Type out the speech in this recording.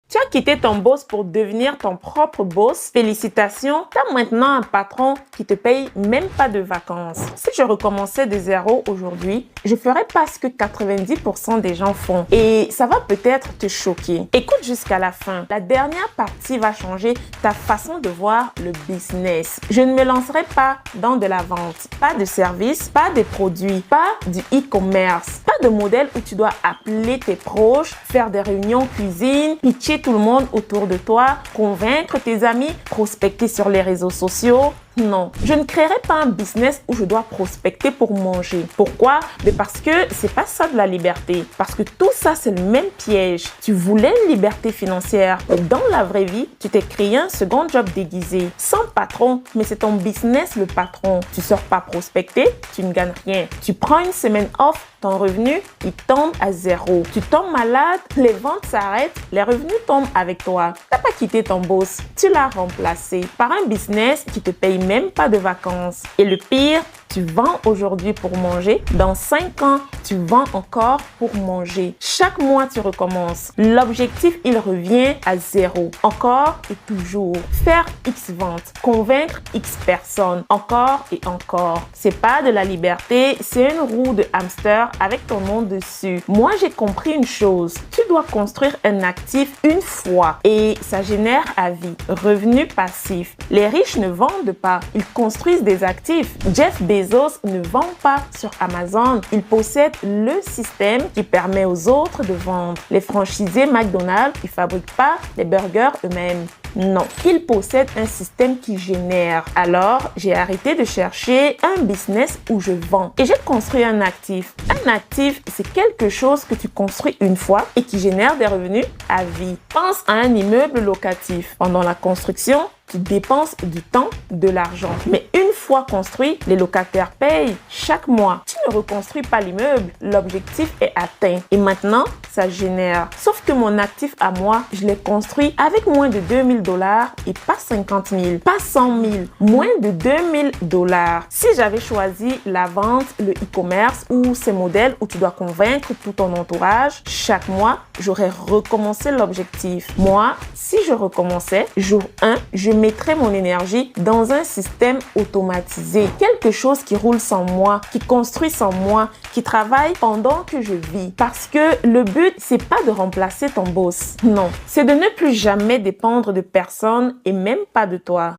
Tu as quitté ton boss pour devenir ton propre boss. Félicitations, tu as maintenant un patron qui te paye même pas de vacances. Si je recommençais de zéro aujourd'hui, je ferais pas ce que 90% des gens font. Et ça va peut-être te choquer. Écoute jusqu'à la fin. La dernière partie va changer ta façon de voir le business. Je ne me lancerai pas dans de la vente, pas de services, pas de produits, pas du e-commerce, pas de modèle où tu dois appeler tes proches, faire des réunions cuisine, pitcher tout le monde autour de toi, convaincre tes amis, prospecter sur les réseaux sociaux. Non, je ne créerai pas un business où je dois prospecter pour manger. Pourquoi? Mais parce que c'est pas ça de la liberté. Parce que tout ça, c'est le même piège. Tu voulais une liberté financière. Mais dans la vraie vie, tu t'es créé un second job déguisé. Sans patron, mais c'est ton business le patron. Tu sors pas prospecter, tu ne gagnes rien. Tu prends une semaine off, ton revenu, il tombe à zéro. Tu tombes malade, les ventes s'arrêtent, les revenus tombent avec toi. T'as pas quitté ton boss, tu l'as remplacé par un business qui te paye même pas de vacances. Et le pire, tu vends aujourd'hui pour manger. Dans 5 ans, tu vends encore pour manger. Chaque mois, tu recommences. L'objectif, il revient à zéro. Encore et toujours. Faire X ventes. Convaincre X personnes. Encore et encore. C'est pas de la liberté, c'est une roue de hamster avec ton nom dessus. Moi, j'ai compris une chose. Tu dois construire un actif une fois et ça génère à vie. Revenu passif. Les riches ne vendent pas. Ils construisent des actifs. Jeff Bezos ne vend pas sur Amazon. Il possède le système qui permet aux autres de vendre. Les franchisés McDonald's ne fabriquent pas les burgers eux-mêmes. Non, ils possèdent un système qui génère. Alors, j'ai arrêté de chercher un business où je vends et j'ai construit un actif. Un actif, c'est quelque chose que tu construis une fois et qui génère des revenus à vie. Pense à un immeuble locatif. Pendant la construction, tu dépenses du temps, de l'argent. Mais une fois construit, les locataires payent chaque mois. Tu ne reconstruis pas l'immeuble, l'objectif est atteint. Et maintenant, ça génère. Sauf que mon actif à moi, je l'ai construit avec moins de 2000 $ et pas 50 000, pas 100 000, moins de 2000 $. Si j'avais choisi la vente, le e-commerce ou ces modèles où tu dois convaincre tout ton entourage, chaque mois, j'aurais recommencé l'objectif. Moi, si je recommençais, jour 1, je mettrais mon énergie dans un système automatisé. Quelque chose qui roule sans moi, qui construit sans moi, qui travaille pendant que je vis. Parce que le but, c'est pas de remplacer ton boss. Non, c'est de ne plus jamais dépendre de personne et même pas de toi.